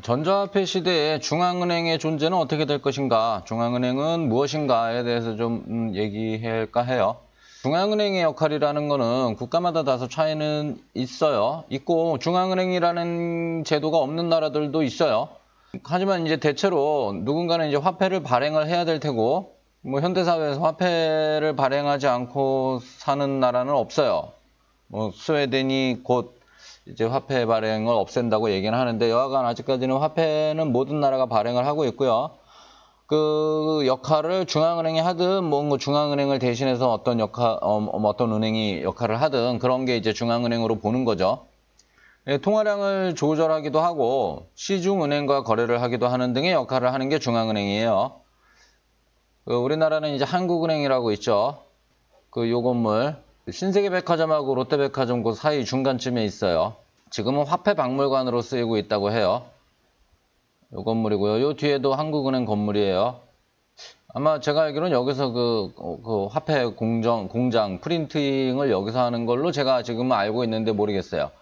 전자화폐 시대에 중앙은행의 존재는 어떻게 될 것인가? 중앙은행은 무엇인가에 대해서 좀 얘기할까 해요. 중앙은행의 역할이라는 거는 국가마다 다소 차이는 있고 중앙은행이라는 제도가 없는 나라들도 있어요. 하지만 이제 대체로 누군가는 이제 화폐를 발행을 해야 될 테고 뭐 현대사회에서 화폐를 발행하지 않고 사는 나라는 없어요. 뭐 스웨덴이 곧 이제 화폐 발행을 없앤다고 얘기는 하는데 여하간 아직까지는 화폐는 모든 나라가 발행을 하고 있고요. 그 역할을 중앙은행이 하든 뭐 중앙은행을 대신해서 어떤 은행이 역할을 하든 그런 게 이제 중앙은행으로 보는 거죠. 통화량을 조절하기도 하고 시중은행과 거래를 하기도 하는 등의 역할을 하는 게 중앙은행이에요. 우리나라는 이제 한국은행이라고 있죠. 요 건물 신세계백화점하고 롯데백화점 그 사이 중간쯤에 있어요. 지금은 화폐박물관으로 쓰이고 있다고 해요. 요 건물이고요. 요 뒤에도 한국은행 건물이에요. 아마 제가 알기로는 여기서 그 화폐 공장 프린팅을 여기서 하는 걸로 제가 지금은 알고 있는데 모르겠어요.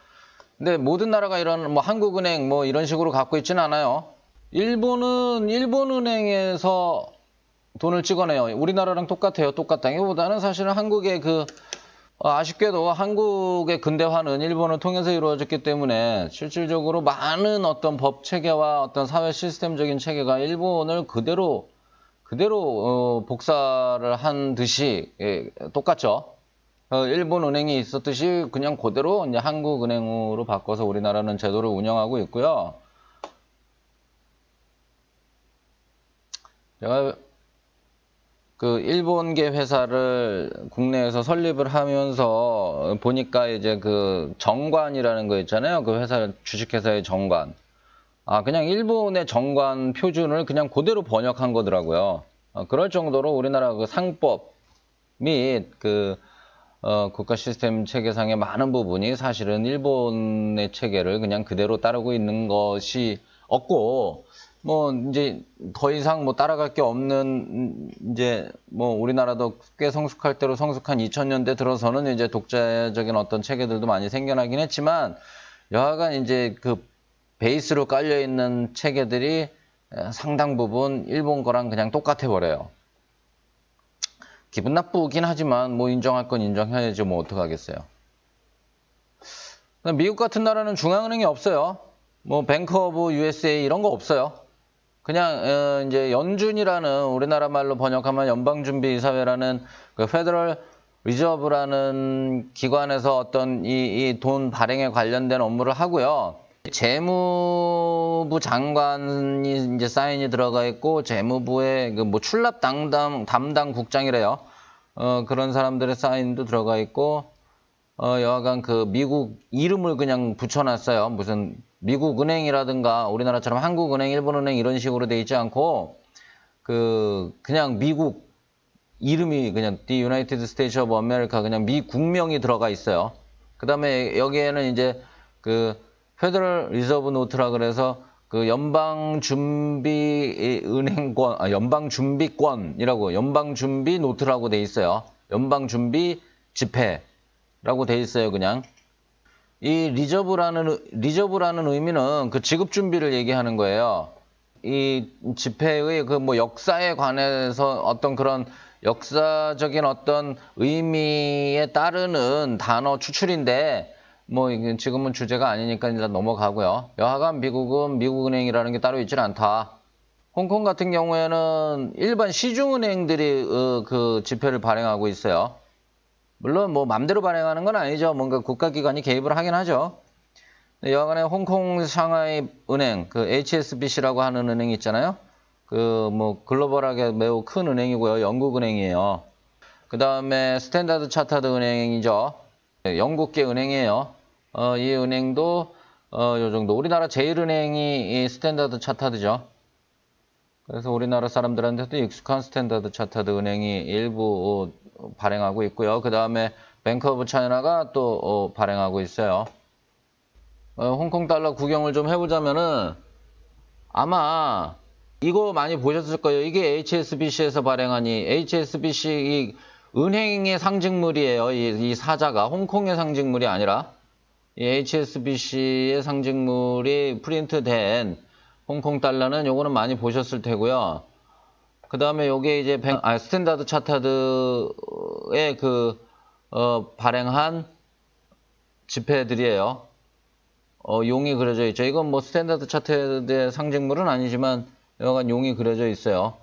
근데 모든 나라가 이런 뭐 한국은행 뭐 이런 식으로 갖고 있지는 않아요. 일본은 일본은행에서 돈을 찍어내요. 우리나라랑 똑같아요. 똑같다기보다는 사실은 한국의 아쉽게도 한국의 근대화는 일본을 통해서 이루어졌기 때문에 실질적으로 많은 어떤 법 체계와 어떤 사회 시스템적인 체계가 일본을 그대로 복사를 한 듯이 똑같죠. 일본 은행이 있었듯이 그냥 그대로 이제 한국 은행으로 바꿔서 우리나라는 제도를 운영하고 있고요. 제가 일본계 회사를 국내에서 설립을 하면서 보니까 이제 정관이라는 거 있잖아요. 그 회사, 주식회사의 정관. 그냥 일본의 정관 표준을 그냥 그대로 번역한 거더라고요. 그럴 정도로 우리나라 상법 및 국가 시스템 체계상의 많은 부분이 사실은 일본의 체계를 그냥 그대로 따르고 있는 것이 없고, 뭐 이제 더 이상 뭐 따라갈 게 없는 이제 뭐 우리나라도 꽤 성숙할 대로 성숙한 2000년대 들어서는 이제 독자적인 어떤 체계들도 많이 생겨나긴 했지만 여하간 이제 베이스로 깔려 있는 체계들이 상당 부분 일본 거랑 그냥 똑같아 버려요. 기분 나쁘긴 하지만 뭐 인정할 건 인정해야지 뭐 어떡하겠어요. 미국 같은 나라는 중앙은행이 없어요. 뭐 뱅크 오브 USA 이런 거 없어요. 그냥 이제 연준이라는 우리나라 말로 번역하면 연방준비사회라는 페더럴 리저브라는 기관에서 어떤 이 돈 발행에 관련된 업무를 하고요. 재무부 장관이 이제 사인이 들어가 있고 재무부의 뭐 출납 담당 국장이래요. 그런 사람들의 사인도 들어가 있고 여하간 미국 이름을 그냥 붙여놨어요. 무슨 미국 은행이라든가 우리나라처럼 한국은행, 일본은행 이런 식으로 돼 있지 않고 그냥 미국 이름이 그냥 The United States of America 그냥 미국명이 들어가 있어요. 그 다음에 여기에는 이제 페더럴 리저브 노트라 그래서 연방준비은행권, 연방준비 노트라고 돼 있어요. 연방준비 지폐라고 돼 있어요, 그냥. 이 리저브라는 의미는 지급 준비를 얘기하는 거예요. 이 지폐의 뭐 역사에 관해서 어떤 그런 역사적인 어떤 의미에 따르는 단어 추출인데 뭐 지금은 주제가 아니니까 일단 넘어가고요. 여하간 미국은 미국은행이라는 게 따로 있질 않다. 홍콩 같은 경우에는 일반 시중은행들이 지폐를 발행하고 있어요. 물론 뭐 맘대로 발행하는 건 아니죠. 뭔가 국가기관이 개입을 하긴 하죠. 여하간에 홍콩 상하이 은행, HSBC라고 하는 은행이 있잖아요. 뭐 글로벌하게 매우 큰 은행이고요. 영국은행이에요. 그 다음에 스탠다드 차터드 은행이죠. 영국계 은행이에요. 이 은행도 요 정도. 우리나라 제일은행이 이 스탠다드 차터드죠. 그래서 우리나라 사람들한테도 익숙한 스탠다드 차터드 은행이 일부 발행하고 있고요. 그 다음에 뱅크 오브 차이나가 또 발행하고 있어요. 홍콩 달러 구경을 좀 해보자면은 아마 이거 많이 보셨을 거예요. 이게 HSBC에서 발행하니 HSBC 이 은행의 상징물이에요. 이 사자가 홍콩의 상징물이 아니라 이 HSBC의 상징물이 프린트된 홍콩 달러는 요거는 많이 보셨을 테고요. 그 다음에 요게 이제 스탠다드 차타드의 발행한 지폐들이에요. 용이 그려져 있죠. 이건 뭐 스탠다드 차타드의 상징물은 아니지만 여간 용이 그려져 있어요.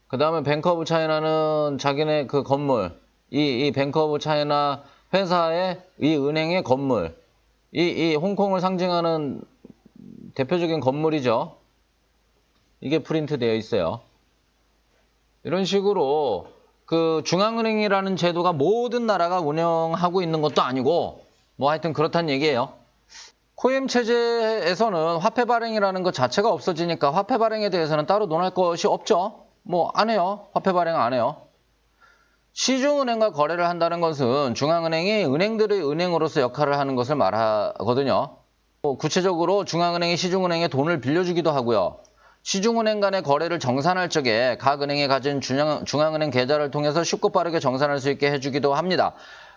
그 다음에 뱅크 오브 차이나는 자기네 그 건물, 이 뱅크 오브 차이나 회사의 이 은행의 건물, 이 홍콩을 상징하는 대표적인 건물이죠. 이게 프린트 되어 있어요. 이런 식으로 그 중앙은행이라는 제도가 모든 나라가 운영하고 있는 것도 아니고 뭐 하여튼 그렇다는 얘기예요. 코엠 체제에서는 화폐 발행이라는 것 자체가 없어지니까 화폐 발행에 대해서는 따로 논할 것이 없죠. 뭐 안 해요. 화폐 발행 안 해요. 시중은행과 거래를 한다는 것은 중앙은행이 은행들의 은행으로서 역할을 하는 것을 말하거든요. 구체적으로 중앙은행이 시중은행에 돈을 빌려주기도 하고요. 시중은행 간의 거래를 정산할 적에 각 은행이 가진 중앙은행 계좌를 통해서 쉽고 빠르게 정산할 수 있게 해주기도 합니다.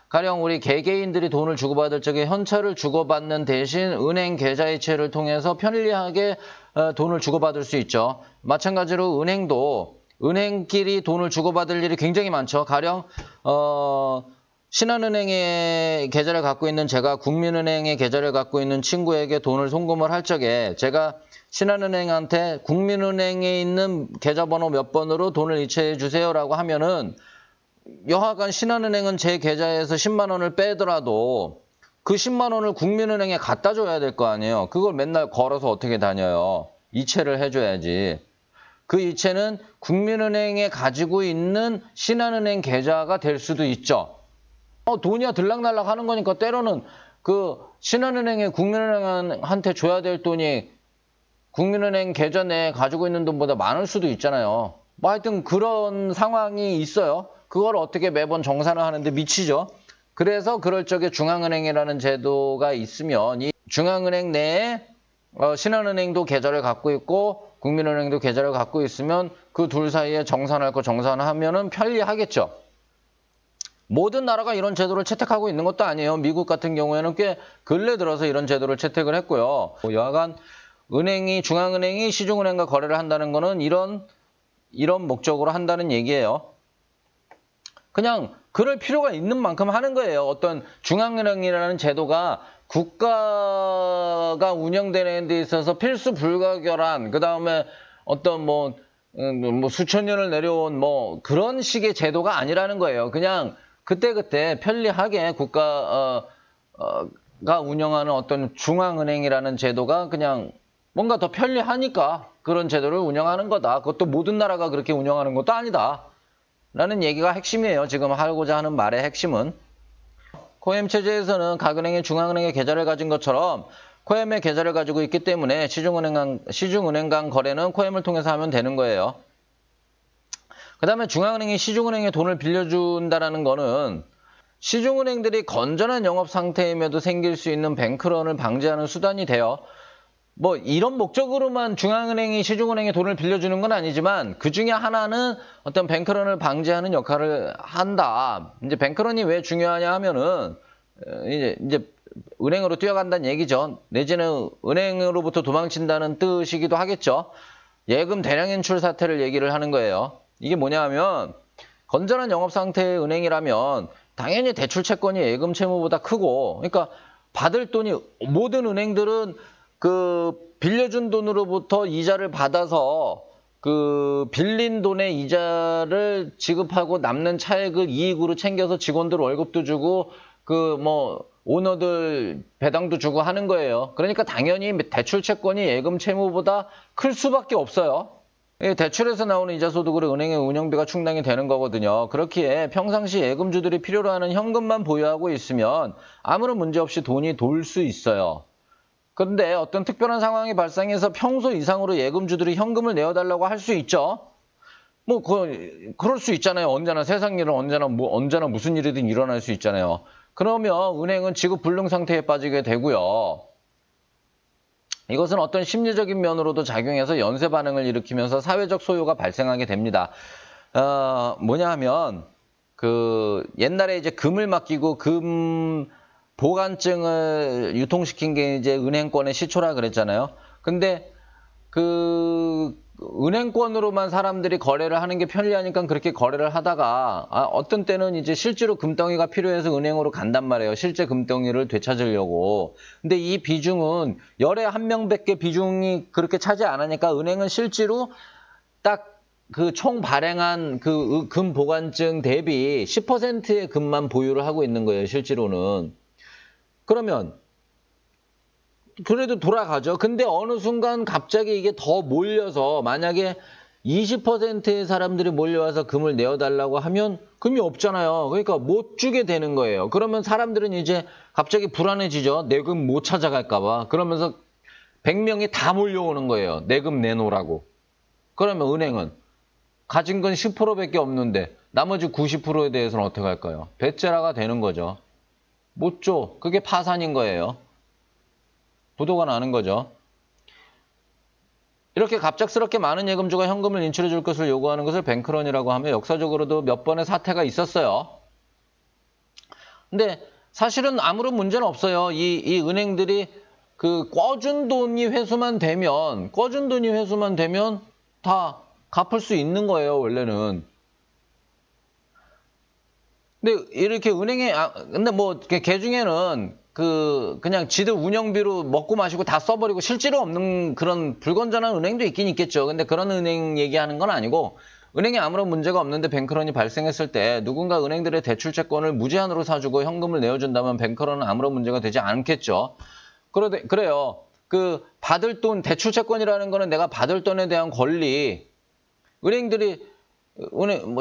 가령 우리 개개인들이 돈을 주고받을 적에 현찰을 주고받는 대신 은행 계좌이체를 통해서 편리하게 돈을 주고받을 수 있죠. 마찬가지로 은행도 은행끼리 돈을 주고받을 일이 굉장히 많죠. 가령 신한은행의 계좌를 갖고 있는 제가 국민은행의 계좌를 갖고 있는 친구에게 돈을 송금을 할 적에 제가 신한은행한테 국민은행에 있는 계좌번호 몇 번으로 돈을 이체해 주세요라고 하면은 여하간 신한은행은 제 계좌에서 10만 원을 빼더라도 그 10만 원을 국민은행에 갖다 줘야 될 거 아니에요. 그걸 맨날 걸어서 어떻게 다녀요. 이체를 해줘야지. 그 이체는 국민은행에 가지고 있는 신한은행 계좌가 될 수도 있죠. 돈이야 들락날락 하는 거니까 때로는 그 신한은행에 국민은행한테 줘야 될 돈이 국민은행 계좌 내에 가지고 있는 돈보다 많을 수도 있잖아요. 뭐 하여튼 그런 상황이 있어요. 그걸 어떻게 매번 정산을 하는데 미치죠. 그래서 그럴 적에 중앙은행이라는 제도가 있으면 이 중앙은행 내에 신한은행도 계좌를 갖고 있고 국민은행도 계좌를 갖고 있으면 그 둘 사이에 정산할 거 정산하면은 편리하겠죠. 모든 나라가 이런 제도를 채택하고 있는 것도 아니에요. 미국 같은 경우에는 꽤 근래 들어서 이런 제도를 채택을 했고요. 여하간 중앙은행이 시중은행과 거래를 한다는 거는 이런 목적으로 한다는 얘기예요. 그냥 그럴 필요가 있는 만큼 하는 거예요. 어떤 중앙은행이라는 제도가 국가가 운영되는 데 있어서 필수 불가결한 그 다음에 어떤 뭐 수천 년을 내려온 뭐 그런 식의 제도가 아니라는 거예요. 그냥 그때그때 편리하게 국가가 운영하는 어떤 중앙은행이라는 제도가 그냥 뭔가 더 편리하니까 그런 제도를 운영하는 거다. 그것도 모든 나라가 그렇게 운영하는 것도 아니다. 라는 얘기가 핵심이에요. 지금 하고자 하는 말의 핵심은. 코엠 체제에서는 각 은행이 중앙은행의 계좌를 가진 것처럼 코엠의 계좌를 가지고 있기 때문에 시중은행 간 거래는 코엠을 통해서 하면 되는 거예요. 그 다음에 중앙은행이 시중은행에 돈을 빌려준다는 거는 시중은행들이 건전한 영업 상태임에도 생길 수 있는 뱅크런을 방지하는 수단이 돼요. 뭐 이런 목적으로만 중앙은행이 시중은행에 돈을 빌려주는 건 아니지만 그 중에 하나는 어떤 뱅크런을 방지하는 역할을 한다. 이제 뱅크런이 왜 중요하냐 하면은 이제 은행으로 뛰어간다는 얘기죠. 내지는 은행으로부터 도망친다는 뜻이기도 하겠죠. 예금 대량 인출 사태를 얘기를 하는 거예요. 이게 뭐냐 하면 건전한 영업 상태의 은행이라면 당연히 대출 채권이 예금 채무보다 크고 그러니까 받을 돈이 모든 은행들은 그 빌려준 돈으로부터 이자를 받아서 그 빌린 돈의 이자를 지급하고 남는 차액을 이익으로 챙겨서 직원들 월급도 주고 그 뭐 오너들 배당도 주고 하는 거예요. 그러니까 당연히 대출 채권이 예금 채무보다 클 수밖에 없어요. 대출에서 나오는 이자 소득으로 은행의 운영비가 충당이 되는 거거든요. 그렇기에 평상시 예금주들이 필요로 하는 현금만 보유하고 있으면 아무런 문제 없이 돈이 돌 수 있어요. 그런데 어떤 특별한 상황이 발생해서 평소 이상으로 예금주들이 현금을 내어달라고 할 수 있죠. 뭐 그럴 수 있잖아요. 언제나 세상 일은 언제나 무슨 일이든 일어날 수 있잖아요. 그러면 은행은 지급 불능 상태에 빠지게 되고요. 이것은 어떤 심리적인 면으로도 작용해서 연쇄 반응을 일으키면서 사회적 소요가 발생하게 됩니다. 뭐냐 하면 그 옛날에 이제 금을 맡기고 금 보관증을 유통시킨 게 이제 은행권의 시초라 그랬잖아요. 근데 그 은행권으로만 사람들이 거래를 하는 게 편리하니까 그렇게 거래를 하다가 어떤 때는 이제 실제로 금덩이가 필요해서 은행으로 간단 말이에요. 실제 금덩이를 되찾으려고. 근데 이 비중은 열에 한 명밖에 비중이 그렇게 차지 않으니까 은행은 실제로 딱 그 총 발행한 그 금 보관증 대비 10%의 금만 보유를 하고 있는 거예요. 실제로는. 그러면 그래도 돌아가죠. 근데 어느 순간 갑자기 이게 더 몰려서 만약에 20%의 사람들이 몰려와서 금을 내어달라고 하면 금이 없잖아요. 그러니까 못 주게 되는 거예요. 그러면 사람들은 이제 갑자기 불안해지죠. 내 금 못 찾아갈까 봐. 그러면서 100명이 다 몰려오는 거예요. 내 금 내놓으라고. 그러면 은행은 가진 건 10%밖에 없는데 나머지 90%에 대해서는 어떻게 할까요? 배째라가 되는 거죠. 못 줘. 그게 파산인 거예요. 부도가 나는 거죠. 이렇게 갑작스럽게 많은 예금주가 현금을 인출해 줄 것을 요구하는 것을 뱅크런이라고 하며 역사적으로도 몇 번의 사태가 있었어요. 근데 사실은 아무런 문제는 없어요. 이 은행들이 그 꿔준 돈이 회수만 되면 다 갚을 수 있는 거예요, 원래는. 근데 이렇게 은행에 근데 뭐 개 중에는 그냥 지들 운영비로 먹고 마시고 다 써버리고 실제로 없는 그런 불건전한 은행도 있긴 있겠죠. 근데 그런 은행 얘기하는 건 아니고 은행에 아무런 문제가 없는데 뱅크런이 발생했을 때 누군가 은행들의 대출채권을 무제한으로 사주고 현금을 내어준다면 뱅크런은 아무런 문제가 되지 않겠죠. 그래요. 그 받을 돈 대출채권이라는 거는 내가 받을 돈에 대한 권리 은행들이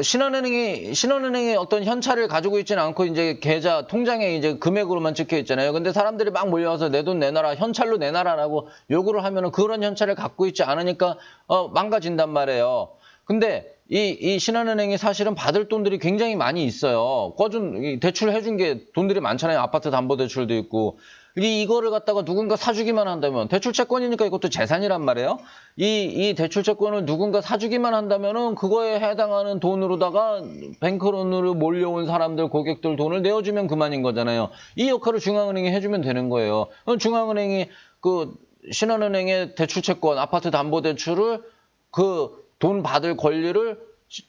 신한은행이 어떤 현찰을 가지고 있지는 않고 이제 계좌 통장에 이제 금액으로만 찍혀 있잖아요. 근데 사람들이 막 몰려와서 내 돈 내놔라, 현찰로 내놔라라고 요구를 하면은 그런 현찰을 갖고 있지 않으니까 망가진단 말이에요. 근데 이 신한은행이 사실은 받을 돈들이 굉장히 많이 있어요. 대출해준 게 돈들이 많잖아요. 아파트 담보대출도 있고. 이거를 갖다가 누군가 사주기만 한다면, 대출채권이니까 이것도 재산이란 말이에요. 이 대출채권을 누군가 사주기만 한다면은 그거에 해당하는 돈으로다가 뱅크론으로 몰려온 사람들, 고객들 돈을 내어주면 그만인 거잖아요. 이 역할을 중앙은행이 해주면 되는 거예요. 중앙은행이 그 신한은행의 대출채권, 아파트 담보대출을 그 돈 받을 권리를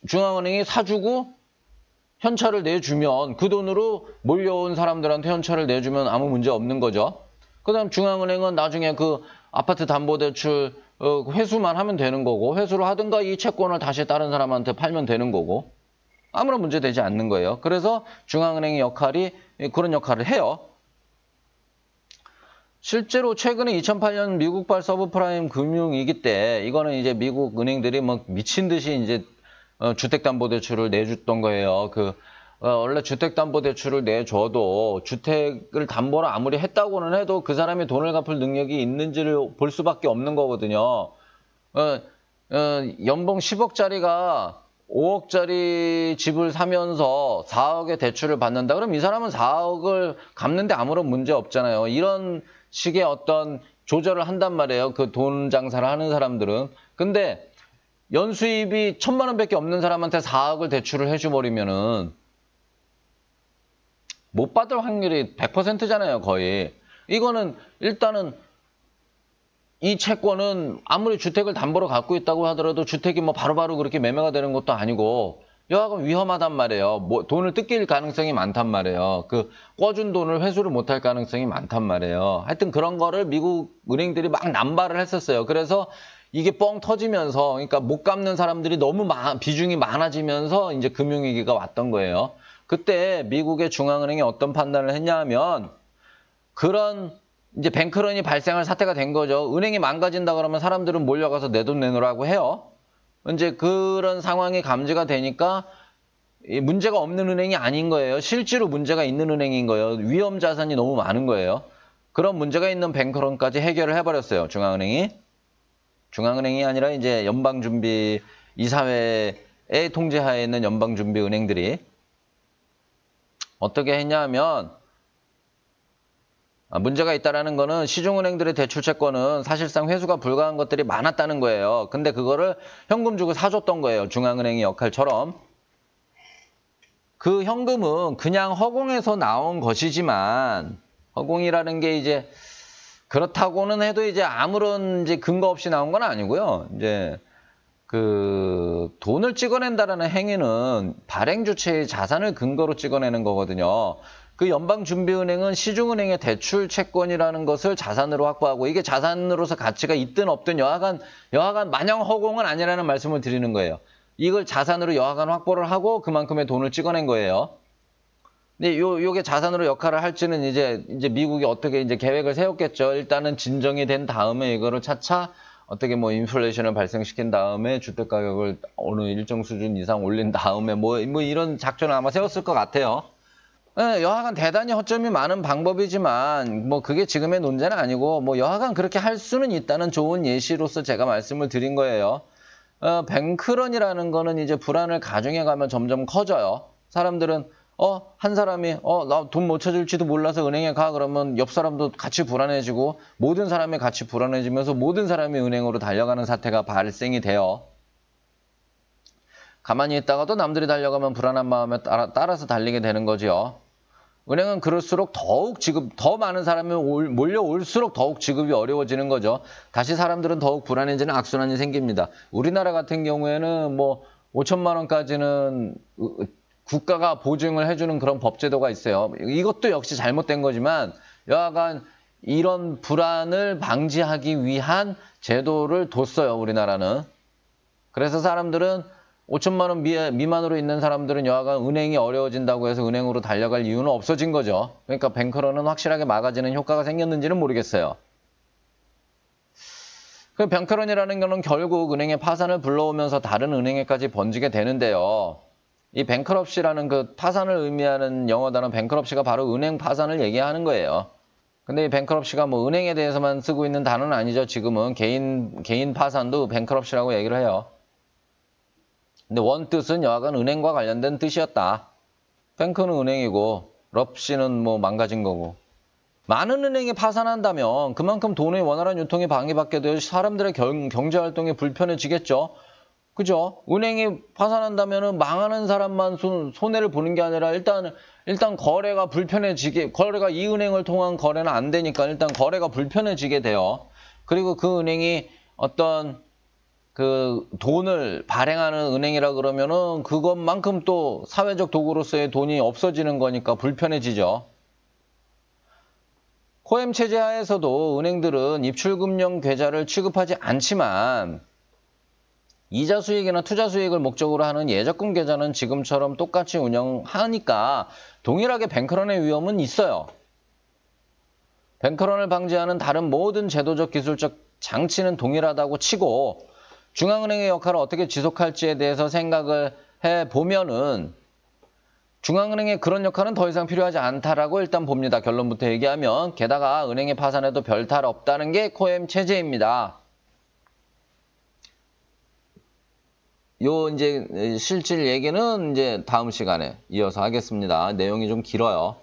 중앙은행이 사주고 현찰을 내주면 그 돈으로 몰려온 사람들한테 현찰을 내주면 아무 문제 없는 거죠. 그 다음 중앙은행은 나중에 그 아파트 담보대출 회수만 하면 되는 거고 회수를 하든가 이 채권을 다시 다른 사람한테 팔면 되는 거고 아무런 문제 되지 않는 거예요. 그래서 중앙은행의 역할이 그런 역할을 해요. 실제로 최근에 2008년 미국발 서브프라임 금융위기 때 이거는 이제 미국 은행들이 뭐 미친 듯이 이제 주택담보대출을 내줬던 거예요. 원래 주택담보대출을 내줘도 주택을 담보로 아무리 했다고는 해도 그 사람이 돈을 갚을 능력이 있는지를 볼 수밖에 없는 거거든요. 연봉 10억짜리가 5억짜리 집을 사면서 4억의 대출을 받는다. 그럼 이 사람은 4억을 갚는데 아무런 문제 없잖아요. 이런 식의 어떤 조절을 한단 말이에요. 그 돈 장사를 하는 사람들은. 근데 연수입이 1,000만 원밖에 없는 사람한테 4억을 대출을 해줘버리면은 못 받을 확률이 100%잖아요, 거의. 이거는 일단은 이 채권은 아무리 주택을 담보로 갖고 있다고 하더라도 주택이 뭐 바로바로 그렇게 매매가 되는 것도 아니고 여하간 위험하단 말이에요. 뭐 돈을 뜯길 가능성이 많단 말이에요. 그 꿔준 돈을 회수를 못할 가능성이 많단 말이에요. 하여튼 그런 거를 미국 은행들이 막 남발을 했었어요. 그래서 이게 뻥 터지면서 그러니까 못 갚는 사람들이 너무 비중이 많아지면서 이제 금융위기가 왔던 거예요. 그때 미국의 중앙은행이 어떤 판단을 했냐 하면 그런 이제 뱅크런이 발생할 사태가 된 거죠. 은행이 망가진다 그러면 사람들은 몰려가서 내 돈 내놓으라고 해요. 이제 그런 상황이 감지가 되니까 문제가 없는 은행이 아닌 거예요. 실제로 문제가 있는 은행인 거예요. 위험 자산이 너무 많은 거예요. 그런 문제가 있는 뱅크런까지 해결을 해버렸어요. 중앙은행이. 중앙은행이 아니라 이제 연방준비 이사회의 통제하에 있는 연방준비 은행들이 어떻게 했냐면 문제가 있다라는 거는 시중은행들의 대출채권은 사실상 회수가 불가한 것들이 많았다는 거예요. 근데 그거를 현금 주고 사줬던 거예요. 중앙은행의 역할처럼. 그 현금은 그냥 허공에서 나온 것이지만 허공이라는 게 이제 그렇다고는 해도 이제 아무런 이제 근거 없이 나온 건 아니고요. 이제 그 돈을 찍어낸다라는 행위는 발행 주체의 자산을 근거로 찍어내는 거거든요. 그 연방준비은행은 시중은행의 대출 채권이라는 것을 자산으로 확보하고 이게 자산으로서 가치가 있든 없든 여하간 마냥 허공은 아니라는 말씀을 드리는 거예요. 이걸 자산으로 여하간 확보를 하고 그만큼의 돈을 찍어낸 거예요. 근데 요게 자산으로 역할을 할지는 이제 미국이 어떻게 이제 계획을 세웠겠죠. 일단은 진정이 된 다음에 이거를 차차 어떻게 뭐 인플레이션을 발생시킨 다음에 주택 가격을 어느 일정 수준 이상 올린 다음에 뭐 이런 작전을 아마 세웠을 것 같아요. 여하간 대단히 허점이 많은 방법이지만 뭐 그게 지금의 논제는 아니고 뭐 여하간 그렇게 할 수는 있다는 좋은 예시로서 제가 말씀을 드린 거예요. 뱅크런이라는 거는 이제 불안을 가중해 가면 점점 커져요. 사람들은 한 사람이 나 돈 못 찾을지도 몰라서 은행에 가 그러면 옆 사람도 같이 불안해지고 모든 사람이 같이 불안해지면서 모든 사람이 은행으로 달려가는 사태가 발생이 돼요. 가만히 있다가도 남들이 달려가면 불안한 마음에 따라서 달리게 되는 거죠. 은행은 그럴수록 더 많은 사람이 몰려올수록 더욱 지급이 어려워지는 거죠. 다시 사람들은 더욱 불안해지는 악순환이 생깁니다. 우리나라 같은 경우에는 뭐 5천만 원까지는 국가가 보증을 해주는 그런 법제도가 있어요. 이것도 역시 잘못된 거지만 여하간 이런 불안을 방지하기 위한 제도를 뒀어요, 우리나라는. 그래서 사람들은 5천만 원 미만으로 있는 사람들은 여하간 은행이 어려워진다고 해서 은행으로 달려갈 이유는 없어진 거죠. 그러니까 뱅크런은 확실하게 막아지는 효과가 생겼는지는 모르겠어요. 그 뱅크런이라는 거는 결국 은행의 파산을 불러오면서 다른 은행에까지 번지게 되는데요. 이 뱅크럽시라는 그 파산을 의미하는 영어 단어 뱅크럽시가 바로 은행 파산을 얘기하는 거예요. 근데 이 뱅크럽시가 뭐 은행에 대해서만 쓰고 있는 단어는 아니죠. 지금은 개인 파산도 뱅크럽시라고 얘기를 해요. 근데 원뜻은 여하간 은행과 관련된 뜻이었다. 뱅크는 은행이고 럽시는 뭐 망가진 거고. 많은 은행이 파산한다면 그만큼 돈의 원활한 유통이 방해받게 되어 사람들의 경제활동이 불편해지겠죠. 그죠? 은행이 파산한다면 망하는 사람만 손해를 보는 게 아니라 일단 거래가 거래가 이 은행을 통한 거래는 안 되니까 일단 거래가 불편해지게 돼요. 그리고 그 은행이 어떤 그 돈을 발행하는 은행이라 그러면은 그것만큼 또 사회적 도구로서의 돈이 없어지는 거니까 불편해지죠. 코엠 체제 하에서도 은행들은 입출금령 계좌를 취급하지 않지만 이자 수익이나 투자 수익을 목적으로 하는 예적금 계좌는 지금처럼 똑같이 운영하니까 동일하게 뱅크런의 위험은 있어요. 뱅크런을 방지하는 다른 모든 제도적 기술적 장치는 동일하다고 치고 중앙은행의 역할을 어떻게 지속할지에 대해서 생각을 해보면은 중앙은행의 그런 역할은 더 이상 필요하지 않다라고 일단 봅니다. 결론부터 얘기하면. 게다가 은행의 파산에도 별 탈 없다는 게 코엠 체제입니다. 이제 실질 얘기는 이제 다음 시간에 이어서 하겠습니다. 내용이 좀 길어요.